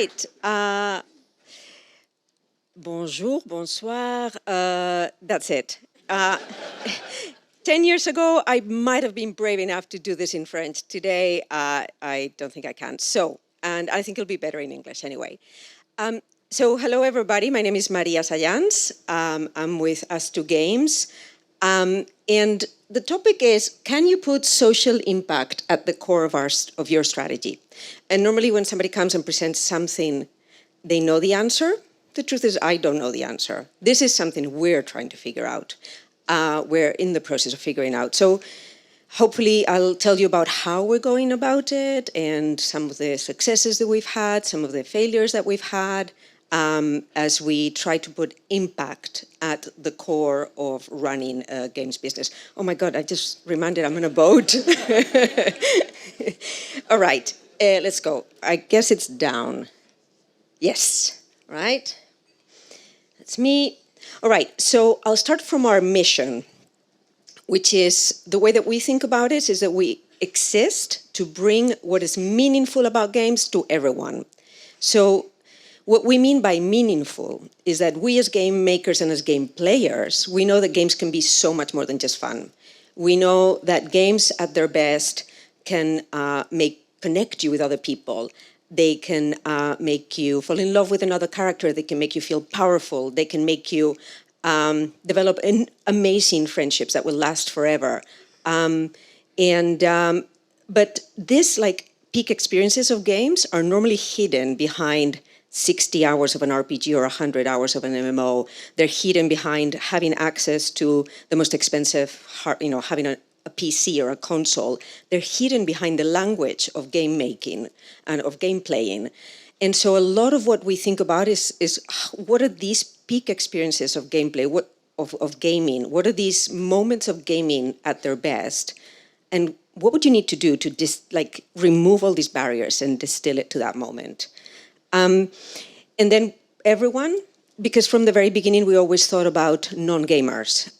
right. Bonjour, bonsoir. That's it. 10 years ago, I might have been brave enough to do this in French. Today, I don't think I can. And I think it'll be better in English anyway. So hello, everybody. My name is Maria Sayans. I'm with Ustwo Games. And the topic is, can you put social impact at the core of your strategy? And normally when somebody comes and presents something, they know the answer. The truth is, I don't know the answer. This is something we're trying to figure out. We're in the process of figuring out. So hopefully I'll tell you about how we're going about it and some of the successes that we've had, some of the failures that we've had, as we try to put impact at the core of running a games business. Oh my God, I just reminded I'm on a boat. All right, let's go. I guess it's down. Yes, right? That's me. All right, so I'll start from our mission, which is the way that we think about it is that we exist to bring what is meaningful about games to everyone. So what we mean by meaningful is that we as game makers and as game players, we know that games can be so much more than just fun. We know that games at their best can connect you with other people. They can make you fall in love with another character. They can make you feel powerful. They can make you develop amazing friendships that will last forever. But this peak experiences of games are normally hidden behind 60 hours of an RPG or 100 hours of an MMO. They're hidden behind having access to the most expensive, having a PC or a console. They're hidden behind the language of game making and of game playing. And so a lot of what we think about is what are these peak experiences of gameplay, of gaming? What are these moments of gaming at their best? And what would you need to do to remove all these barriers and distill it to that moment? And then everyone, because from the very beginning, we always thought about non-gamers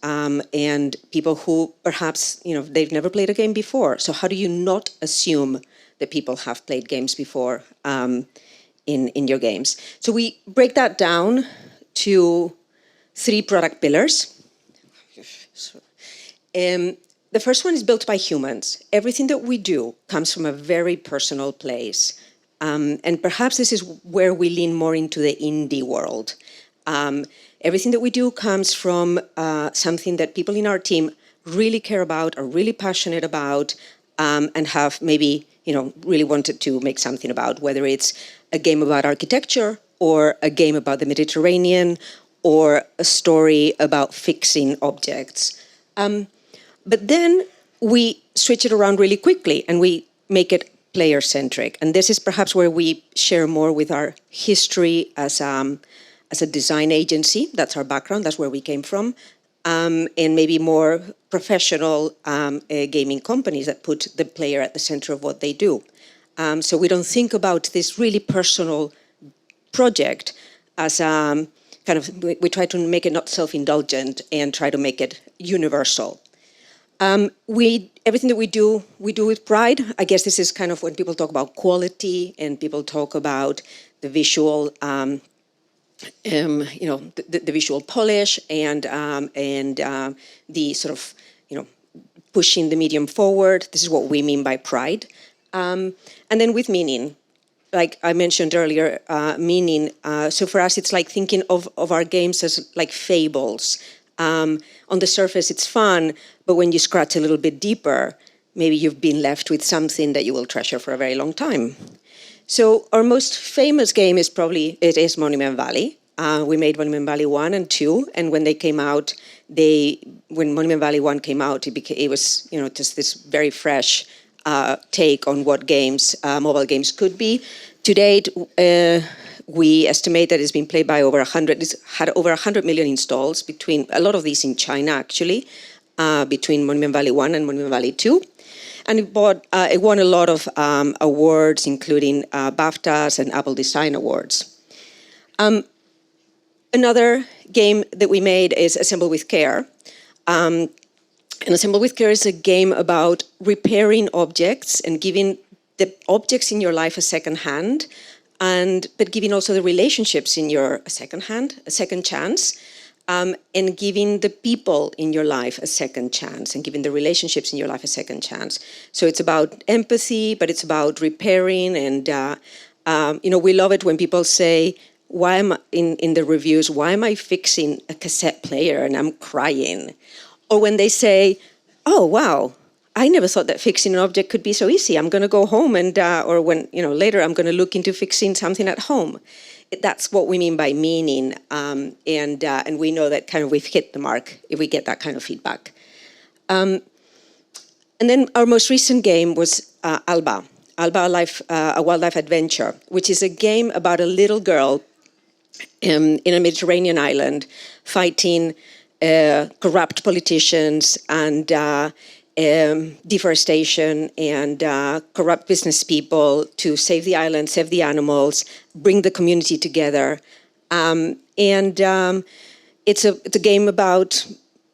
and people who perhaps, they've never played a game before. So how do you not assume that people have played games before in your games? So we break that down to 3 product pillars. The first one is built by humans. Everything that we do comes from a very personal place. And perhaps this is where we lean more into the indie world. Everything that we do comes from something that people in our team really care about, are really passionate about, and have maybe, really wanted to make something about, whether it's a game about architecture or a game about the Mediterranean or a story about fixing objects. But then we switch it around really quickly and we make it player-centric. And this is perhaps where we share more with our history as a design agency. That's our background, that's where we came from. And maybe more professional gaming companies that put the player at the center of what they do. So we don't think about this really personal project as we try to make it not self-indulgent and try to make it universal. Everything that we do with pride. I guess this is kind of when people talk about quality and people talk about the visual, the visual polish and the sort of, pushing the medium forward. This is what we mean by pride. And then with meaning, like I mentioned earlier, meaning. So for us, it's like thinking of our games as like fables. On the surface, it's fun, but when you scratch a little bit deeper, maybe you've been left with something that you will treasure for a very long time. So our most famous game is Monument Valley. We made Monument Valley 1 and 2, and when they came out, when Monument Valley 1 came out, it was just this very fresh take on what games, mobile games could be. To date, we estimate that it's been played by it's had over 100 million installs between, a lot of these in China actually, between Monument Valley 1 and Monument Valley 2. And it won a lot of awards, including BAFTAs and Apple Design Awards. Another game that we made is Assemble with Care. And Assemble with Care is a game about repairing objects and giving the objects in your life a second hand but giving also the relationships in your a second chance, and giving the people in your life a second chance, and giving the relationships in your life a second chance. So it's about empathy, but it's about repairing. And we love it when people say, "Why am I, in the reviews? Why am I fixing a cassette player and I'm crying?" Or when they say, "Oh wow, I never thought that fixing an object could be so easy. I'm going to go home and, or when, later I'm going to look into fixing something at home." That's what we mean by meaning. And we know that kind of we've hit the mark if we get that kind of feedback. And then our most recent game was Alba, a wildlife adventure, which is a game about a little girl in a Mediterranean island fighting corrupt politicians and deforestation and corrupt business people to save the island, save the animals, bring the community together. It's a game about,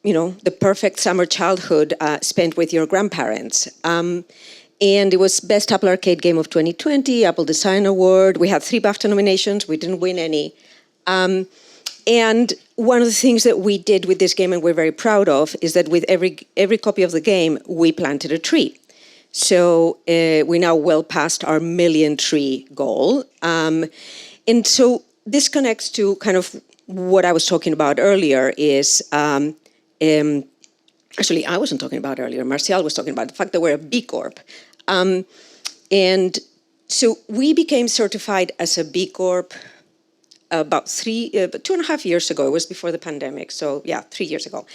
the perfect summer childhood spent with your grandparents. And it was Best Apple Arcade Game of 2020, Apple Design Award. We had 3 BAFTA nominations. We didn't win any. And one of the things that we did with this game, and we're very proud of, is that with every copy of the game, we planted a tree. So we're now well past our 1 million tree goal. And so this connects to kind of what I was talking about earlier is, actually I wasn't talking about earlier, Marcial was talking about the fact that we're a B Corp. And so we became certified as a B Corp about 2.5 years ago. It was before the pandemic. So yeah, 3 years ago.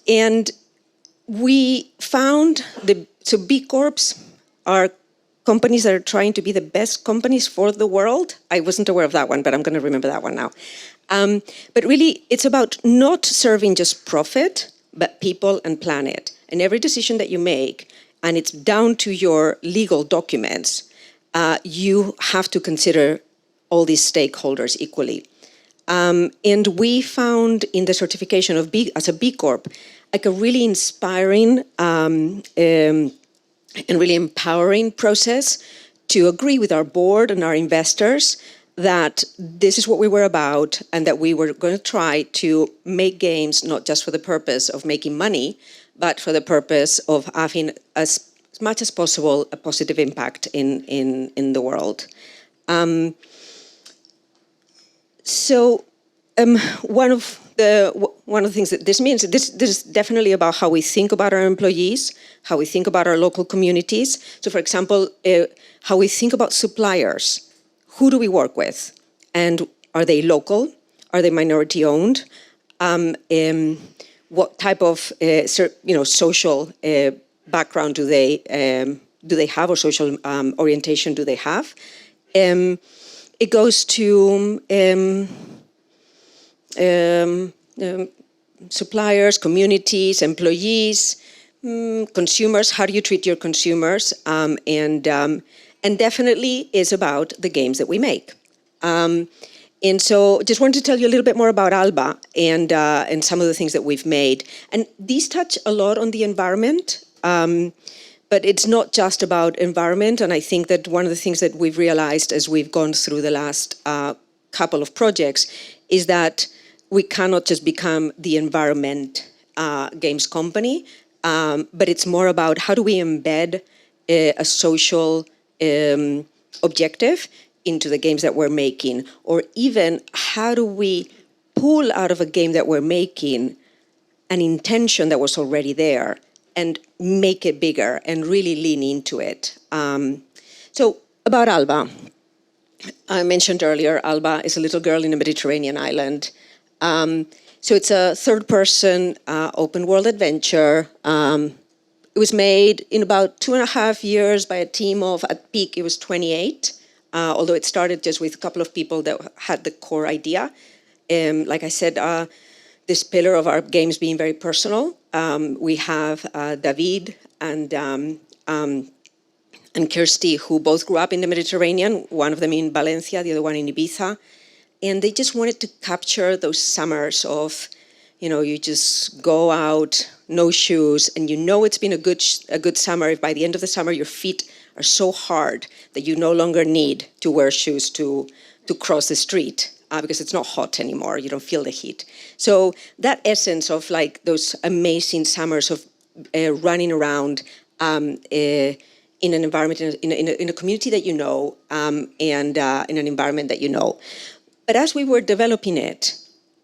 And we found so B Corps are companies that are trying to be the best companies for the world. I wasn't aware of that one, but I'm going to remember that one now. But really, it's about not serving just profit, but people and planet. And every decision that you make, and it's down to your legal documents, you have to consider all these stakeholders equally. And we found in the certification of as a B Corp, like a really inspiring and really empowering process to agree with our board and our investors that this is what we were about and that we were going to try to make games not just for the purpose of making money, but for the purpose of having as much as possible a positive impact in the world. One of the things that this means, this is definitely about how we think about our employees, how we think about our local communities. So, for example, how we think about suppliers. Who do we work with? And are they local? Are they minority owned? What type of social background do they have, or social orientation do they have? It goes to suppliers, communities, employees, consumers. How do you treat your consumers? And definitely is about the games that we make. And so just wanted to tell you a little bit more about Alba and some of the things that we've made. And these touch a lot on the environment, but it's not just about environment. And I think that one of the things that we've realized as we've gone through the last couple of projects is that we cannot just become the environment games company, but it's more about how do we embed a social objective into the games that we're making, or even how do we pull out of a game that we're making an intention that was already there and make it bigger and really lean into it. So about Alba, I mentioned earlier, Alba is a little girl in a Mediterranean island. So it's a third-person open-world adventure. It was made in about 2.5 years by a team of, at peak, it was 28, although it started just with a couple of people that had the core idea. Like I said, this pillar of our games being very personal. We have David and Kirsty, who both grew up in the Mediterranean, one of them in Valencia, the other one in Ibiza. And they just wanted to capture those summers of, you just go out, no shoes, and it's been a good summer if by the end of the summer your feet are so hard that you no longer need to wear shoes to cross the street because it's not hot anymore. You don't feel the heat. So that essence of like those amazing summers of running around in an environment, in a community that you know, and in an environment that you know. But as we were developing it,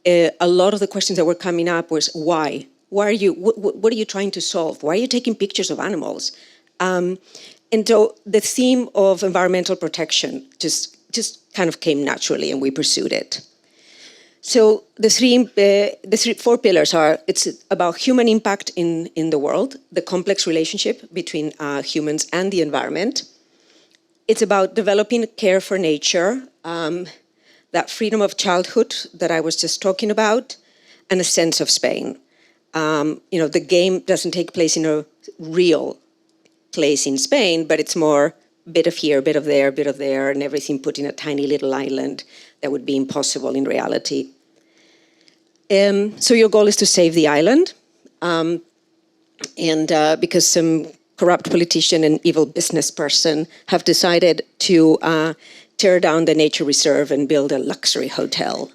a lot of the questions that were coming up was why? Why are you? What are you trying to solve? Why are you taking pictures of animals? And so the theme of environmental protection just kind of came naturally, and we pursued it. So the four pillars are: it's about human impact in the world, the complex relationship between humans and the environment. It's about developing care for nature, that freedom of childhood that I was just talking about, and a sense of Spain. The game doesn't take place in a real place in Spain, but it's more bit of here, bit of there, and everything put in a tiny little island that would be impossible in reality. So your goal is to save the island, because some corrupt politician and evil business person have decided to tear down the nature reserve and build a luxury hotel.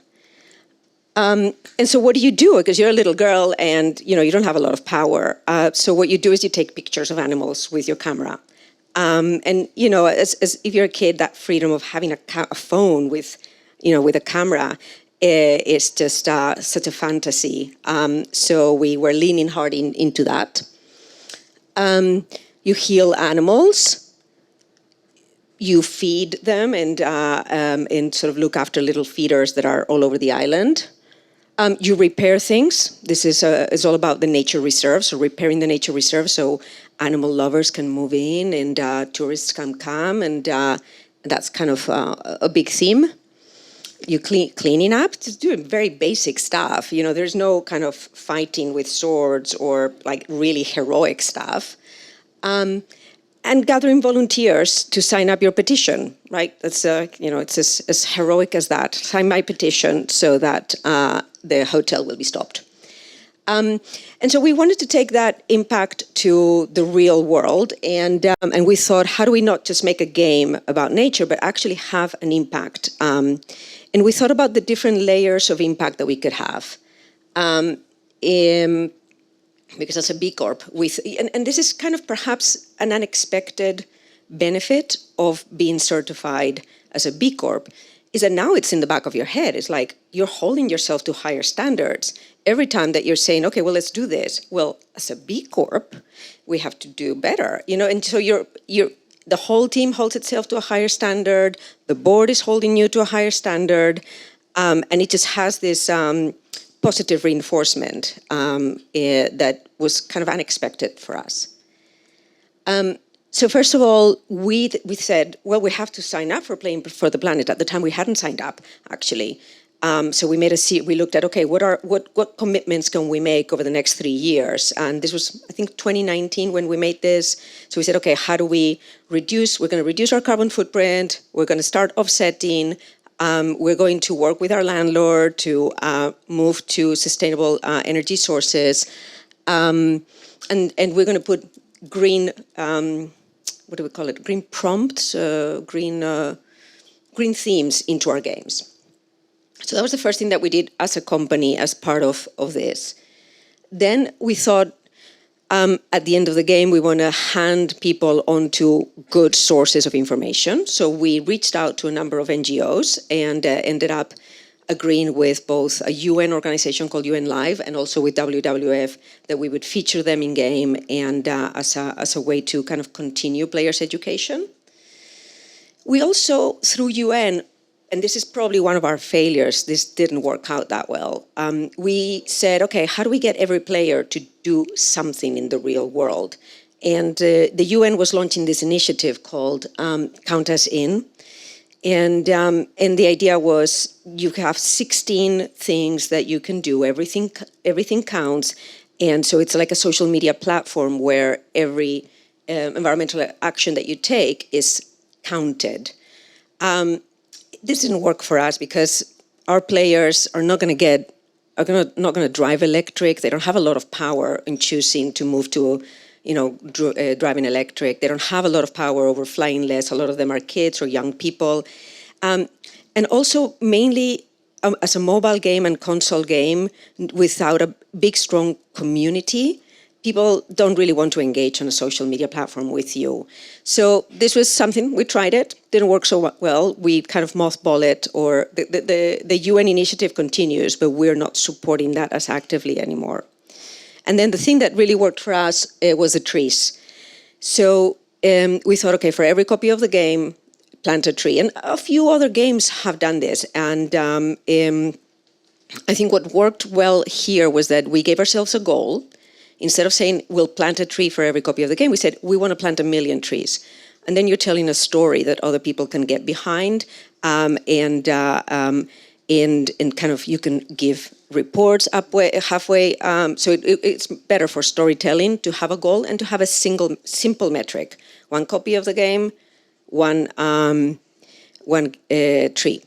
And so what do you do? Because you're a little girl and you don't have a lot of power. So what you do is you take pictures of animals with your camera. And as if you're a kid, that freedom of having a phone with a camera is just such a fantasy. So we were leaning hard into that. You heal animals. You feed them and sort of look after little feeders that are all over the island. You repair things. This is all about the nature reserve, so repairing the nature reserve so animal lovers can move in and tourists can come, and that's kind of a big theme. You cleaning up, just doing very basic stuff. There's no kind of fighting with swords or like really heroic stuff. And gathering volunteers to sign up your petition, right? That's it's as heroic as that. Sign my petition so that the hotel will be stopped. And so we wanted to take that impact to the real world, and we thought, how do we not just make a game about nature, but actually have an impact? And we thought about the different layers of impact that we could have. Because as a B Corp, and this is kind of perhaps an unexpected benefit of being certified as a B Corp, is that now it's in the back of your head. It's like you're holding yourself to higher standards. Every time that you're saying, okay, well, let's do this. Well, as a B Corp, we have to do better, and so the whole team holds itself to a higher standard. The board is holding you to a higher standard. And it just has this positive reinforcement that was kind of unexpected for us. So first of all, we said, well, we have to sign up for Playing for the Planet. At the time, we hadn't signed up, actually. So we looked at, okay, what commitments can we make over the next 3 years? And this was, I think, 2019 when we made this. So we said, okay, how do we reduce? We're going to reduce our carbon footprint. We're going to start offsetting. We're going to work with our landlord to move to sustainable energy sources. And we're going to put green, what do we call it? Green prompts, green themes into our games. So that was the first thing that we did as a company as part of this. Then we thought, at the end of the game, we want to hand people onto good sources of information. So we reached out to a number of NGOs and ended up agreeing with both a UN organization called UN Live and also with WWF that we would feature them in game and as a way to kind of continue players' education. We also, through UN, and this is probably one of our failures, this didn't work out that well. We said, okay, how do we get every player to do something in the real world? And the UN was launching this initiative called Count Us In. And the idea was you have 16 things that you can do, everything counts. And so it's like a social media platform where every environmental action that you take is counted. This didn't work for us because our players are not going to drive electric. They don't have a lot of power in choosing to move to driving electric. They don't have a lot of power over flying less. A lot of them are kids or young people. And also mainly as a mobile game and console game without a big, strong community, people don't really want to engage on a social media platform with you. So this was something, we tried it, didn't work so well. We kind of mothball it, or the UN initiative continues, but we're not supporting that as actively anymore. And then the thing that really worked for us was the trees. So we thought, okay, for every copy of the game, plant a tree. And a few other games have done this. And I think what worked well here was that we gave ourselves a goal. Instead of saying, we'll plant a tree for every copy of the game, we said, we want to plant 1 million trees. And then you're telling a story that other people can get behind, and kind of you can give reports halfway. So it's better for storytelling to have a goal and to have a simple metric. 1 copy of the game, one tree.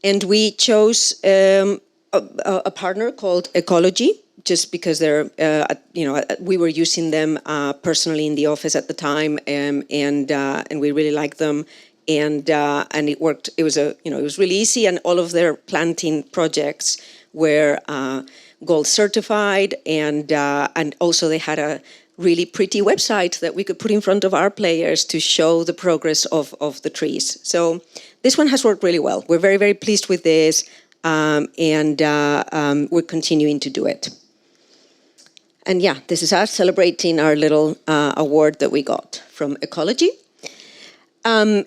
And we chose a partner called Ecology, just because they're, we were using them personally in the office at the time, and we really liked them, and it worked. It was it was really easy, and all of their planting projects were gold certified, and also they had a really pretty website that we could put in front of our players to show the progress of the trees. So this one has worked really well. We're very, very pleased with this, and we're continuing to do it. And yeah, this is us celebrating our little award that we got from Ecology. And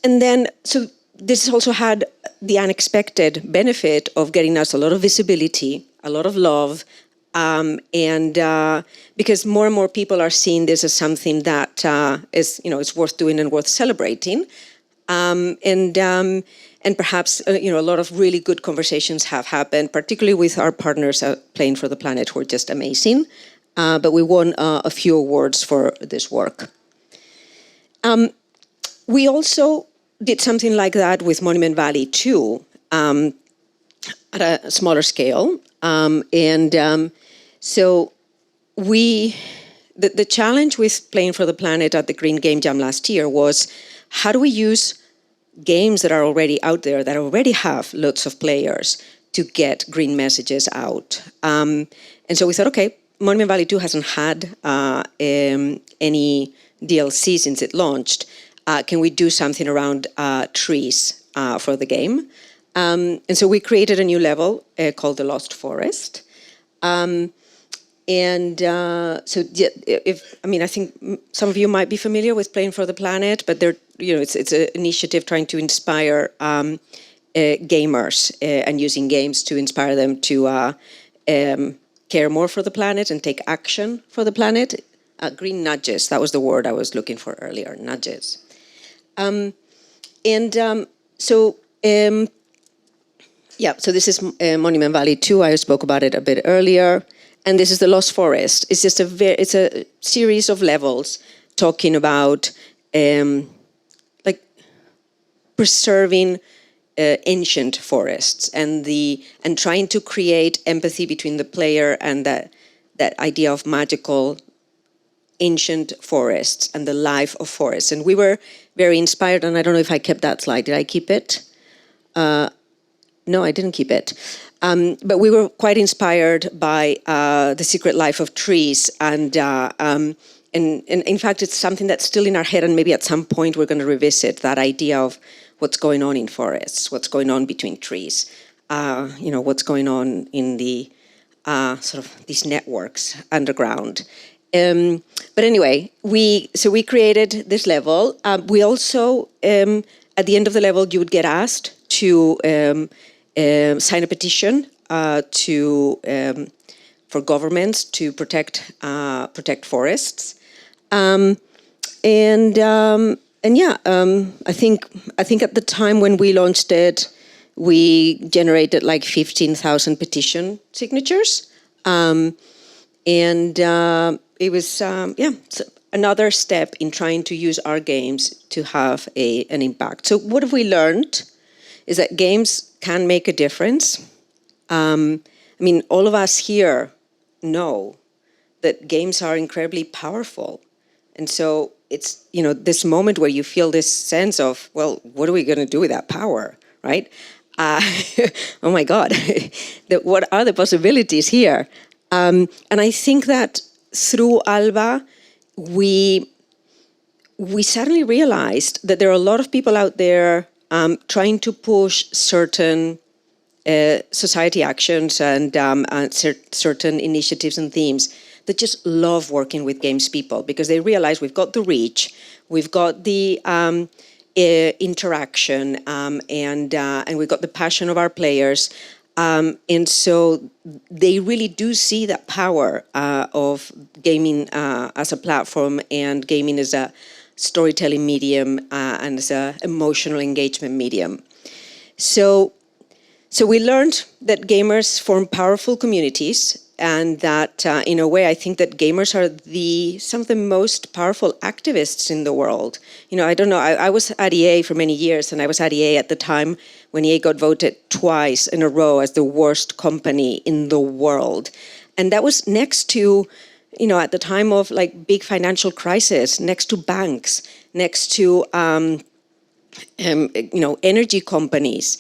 then, so this has also had the unexpected benefit of getting us a lot of visibility, a lot of love, and because more and more people are seeing this as something that is worth doing and worth celebrating. And perhaps, a lot of really good conversations have happened, particularly with our partners at Playing for the Planet, who are just amazing. But we won a few awards for this work. We also did something like that with Monument Valley too, at a smaller scale. So the challenge with Playing for the Planet at the Green Game Jam last year was, how do we use games that are already out there, that already have lots of players, to get green messages out? And so we thought, okay, Monument Valley 2 hasn't had any DLC since it launched. Can we do something around trees for the game? And so we created a new level called The Lost Forest. I think some of you might be familiar with Playing for the Planet, but it's an initiative trying to inspire gamers and using games to inspire them to care more for the planet and take action for the planet. Green nudges, that was the word I was looking for earlier, nudges. So this is Monument Valley 2. I spoke about it a bit earlier. And this is The Lost Forest. It's just it's a series of levels talking about preserving ancient forests and trying to create empathy between the player and that idea of magical ancient forests and the life of forests. And we were very inspired, and I don't know if I kept that slide. Did I keep it? No, I didn't keep it. But we were quite inspired by The Secret Life of Trees, and in fact, it's something that's still in our head, and maybe at some point we're going to revisit that idea of what's going on in forests, what's going on between trees, what's going on in the sort of these networks underground. But anyway, we created this level. We also, at the end of the level, you would get asked to sign a petition for governments to protect forests, I think at the time when we launched it, we generated like 15,000 petition signatures, it was another step in trying to use our games to have an impact. So what have we learned? Is that games can make a difference. All of us here know that games are incredibly powerful. And so it's, this moment where you feel this sense of, well, what are we going to do with that power, right? Oh my God, what are the possibilities here? And I think that through Alba, we suddenly realized that there are a lot of people out there trying to push certain society actions and certain initiatives and themes that just love working with games people, because they realize we've got the reach, we've got the interaction, and we've got the passion of our players. And so they really do see that power of gaming as a platform and gaming as a storytelling medium and as an emotional engagement medium. So we learned that gamers form powerful communities, and that in a way I think that gamers are some of the most powerful activists in the world. I don't know, I was at EA for many years, and I was at EA at the time when EA got voted twice in a row as the worst company in the world. And that was next to, at the time of like big financial crisis, next to banks, next to, energy companies.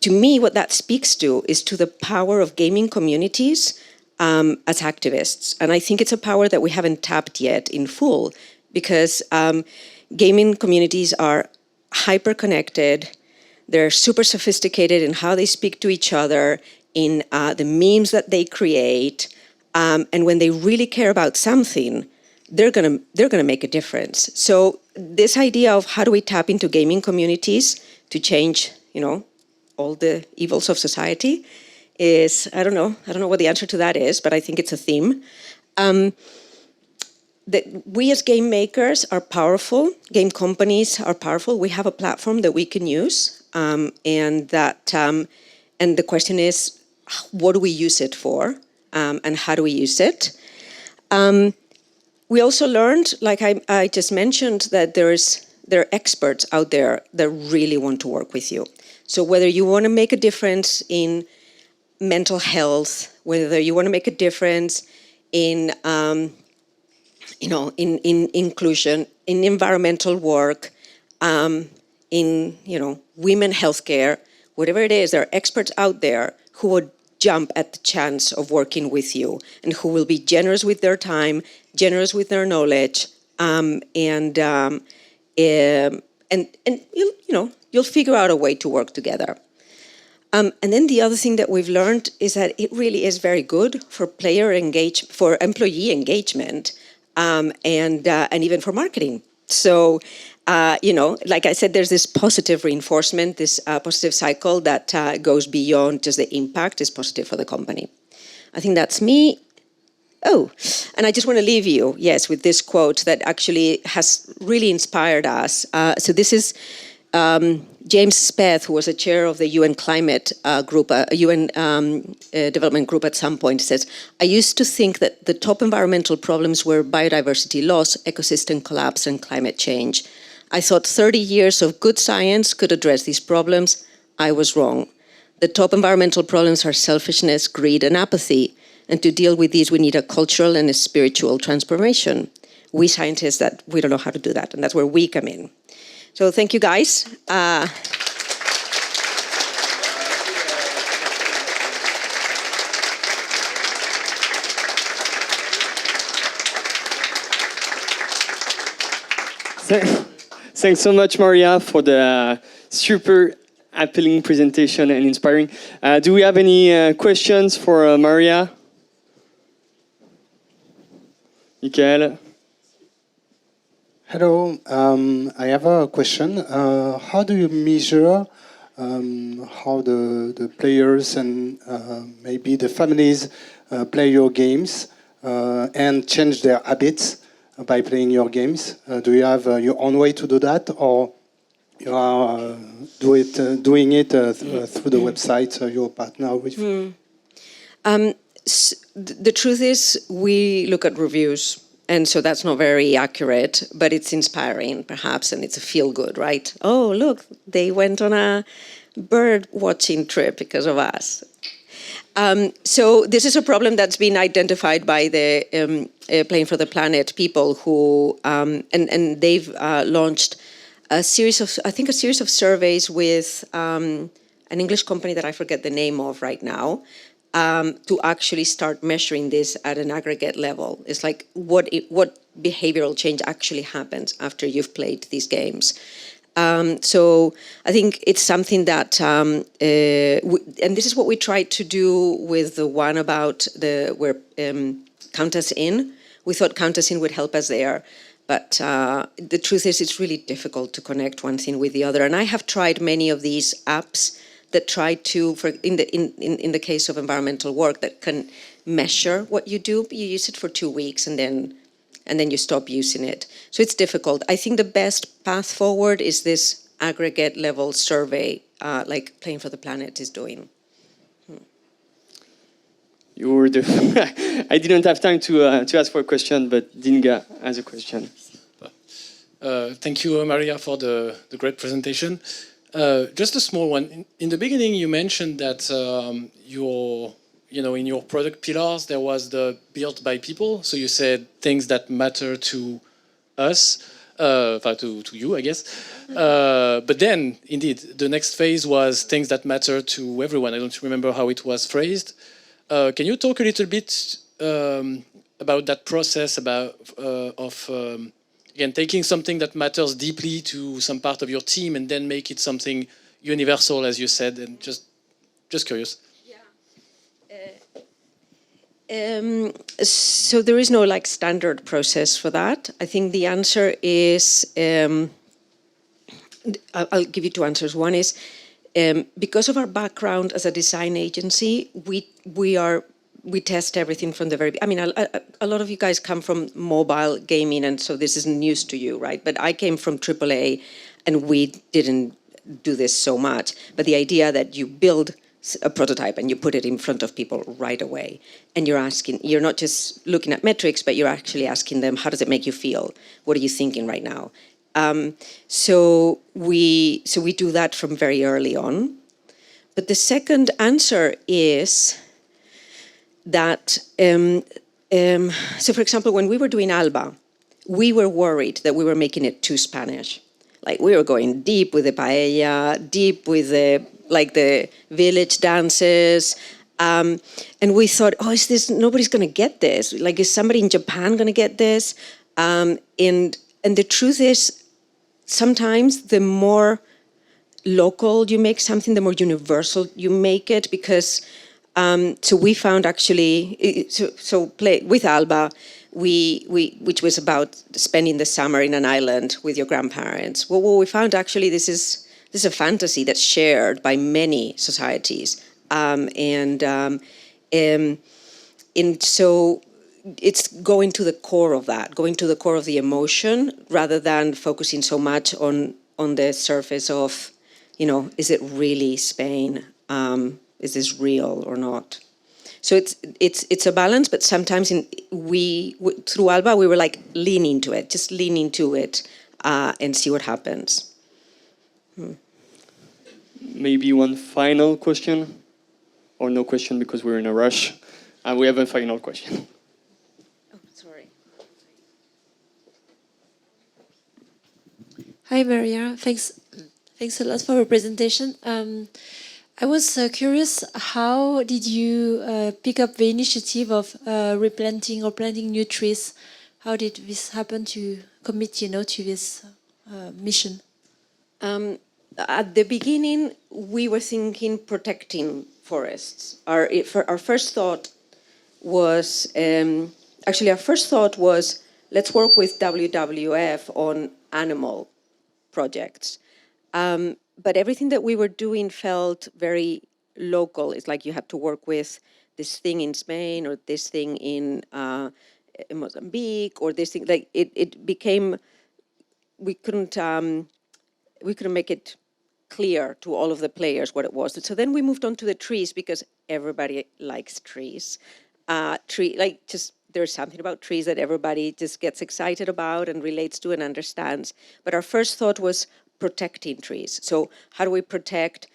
To me, what that speaks to is to the power of gaming communities as activists. And I think it's a power that we haven't tapped yet in full, because gaming communities are hyper-connected, they're super sophisticated in how they speak to each other, in the memes that they create, and when they really care about something, they're gonna make a difference. So this idea of how do we tap into gaming communities to change, all the evils of society is, I don't know what the answer to that is, but I think it's a theme. That we as game makers are powerful, game companies are powerful. We have a platform that we can use, and the question is, what do we use it for, and how do we use it? We also learned, like I just mentioned, that there are experts out there that really want to work with you. So whether you want to make a difference in mental health, whether you want to make a difference in, in inclusion, in environmental work, in, women healthcare, whatever it is, there are experts out there who would jump at the chance of working with you, and who will be generous with their time, generous with their knowledge, and you'll figure out a way to work together. And then the other thing that we've learned is that it really is very good for for employee engagement, and even for marketing. So, like I said, there's this positive reinforcement, this positive cycle that goes beyond just the impact is positive for the company. I think that's me. Oh, and I just want to leave you, yes, with this quote that actually has really inspired us. So this is James Speth, who was a chair of the UN climate group, UN development group at some point, says, "I used to think that the top environmental problems were biodiversity loss, ecosystem collapse, and climate change. I thought 30 years of good science could address these problems. I was wrong. The top environmental problems are selfishness, greed, and apathy. And to deal with these, we need a cultural and a spiritual transformation. We scientists, we don't know how to do that, and that's where we come in." So thank you, guys. Thanks so much, Maria, for the super appealing presentation and inspiring. Do we have any questions for Maria? Michael? Hello, I have a question. How do you measure how the players and maybe the families play your games and change their habits by playing your games? Do you have your own way to do that, or you are doing it through the website your partner with? The truth is, we look at reviews, and so that's not very accurate, but it's inspiring, perhaps, and it's a feel-good, right? Oh, look, they went on a bird-watching trip because of us. So this is a problem that's been identified by the Playing for the Planet people who, and they've launched a series of surveys with an English company that I forget the name of right now, to actually start measuring this at an aggregate level. It's like what behavioral change actually happens after you've played these games. So I think it's something that, and this is what we tried to do with the one about Count Us In. We thought Count Us In would help us there. But the truth is it's really difficult to connect one thing with the other. And I have tried many of these apps that try to, in the case of environmental work, that can measure what you do, but you use it for 2 weeks and then you stop using it. So it's difficult. I think the best path forward is this aggregate level survey, like Playing for the Planet is doing. I didn't have time to ask for a question, but Dinga has a question. Thank you, Maria, for the great presentation. Just a small one. In the beginning, you mentioned that in your product pillars, there was the built by people. So you said things that matter to us, to you, I guess. But then, indeed, the next phase was things that matter to everyone. I don't remember how it was phrased. Can you talk a little bit about that process again, taking something that matters deeply to some part of your team and then make it something universal, as you said, and just curious. Yeah. So there is no like standard process for that. I think the answer is, I'll give you two answers. One is, because of our background as a design agency, we test everything from the very. I mean, a lot of you guys come from mobile gaming, and so this isn't news to you, right? But I came from AAA, and we didn't do this so much. But the idea that you build a prototype and you put it in front of people right away, and you're not just looking at metrics, but you're actually asking them, how does it make you feel? What are you thinking right now? So we do that from very early on. But the second answer is that, so for example, when we were doing Alba, we were worried that we were making it too Spanish. Like we were going deep with the paella, deep with the village dances. And we thought, nobody's going to get this. Like, is somebody in Japan going to get this? And the truth is, sometimes the more local you make something, the more universal you make it, because so we found actually, play with Alba, which was about spending the summer in an island with your grandparents. Well, we found actually this is a fantasy that's shared by many societies, and so it's going to the core of that, going to the core of the emotion, rather than focusing so much on the surface of, is it really Spain? Is this real or not? So it's a balance, but sometimes through Alba we were like lean into it, and see what happens. Maybe one final question, or no question because we're in a rush. We have a final question. Oh, sorry. Hi, Maria. Thanks a lot for your presentation. I was curious, how did you pick up the initiative of replanting or planting new trees? How did this happen to commit, to this mission? At the beginning, we were thinking protecting forests. Our first thought was, let's work with WWF on animal projects. But everything that we were doing felt very local. It's like you have to work with this thing in Spain, or this thing in Mozambique, or this thing. Like it became, we couldn't make it clear to all of the players what it was. So then we moved on to the trees, because everybody likes trees. There's something about trees that everybody just gets excited about and relates to and understands. But our first thought was protecting trees. So how do we protect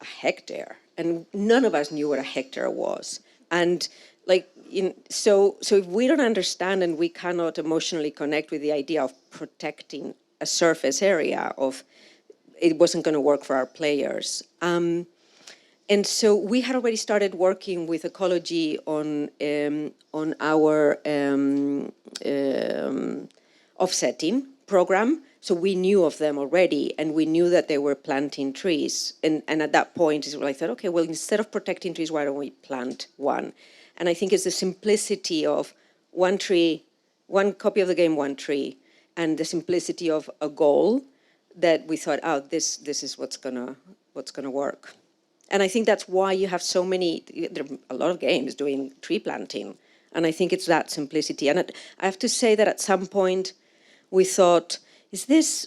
a hectare? and none of us knew what a hectare was. And so if we don't understand and we cannot emotionally connect with the idea of protecting a surface area, it wasn't going to work for our players. And so we had already started working with ecology on our offsetting program. So we knew of them already, and we knew that they were planting trees. And at that point, I thought, okay, well, instead of protecting trees, why don't we plant one? And I think it's the simplicity of one tree, one copy of the game, one tree, and the simplicity of a goal that we thought, oh, this is what's gonna work. And I think that's why you have there are a lot of games doing tree planting. And I think it's that simplicity. And I have to say that at some point we thought, does this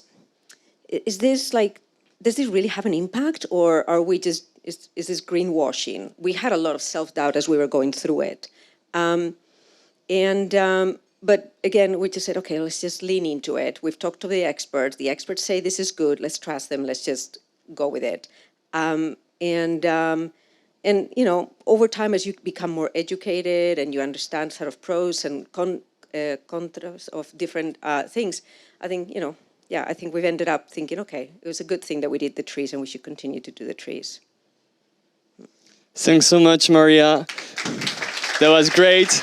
really have an impact, or are we just, is this greenwashing? We had a lot of self-doubt as we were going through it. But again, we just said, okay, let's just lean into it. We've talked to the experts. The experts say this is good. Let's trust them. Let's just go with it. And over time, as you become more educated and you understand sort of pros and contras of different things, I think, I think we've ended up thinking, okay, it was a good thing that we did the trees and we should continue to do the trees. Thanks so much, Maria. That was great.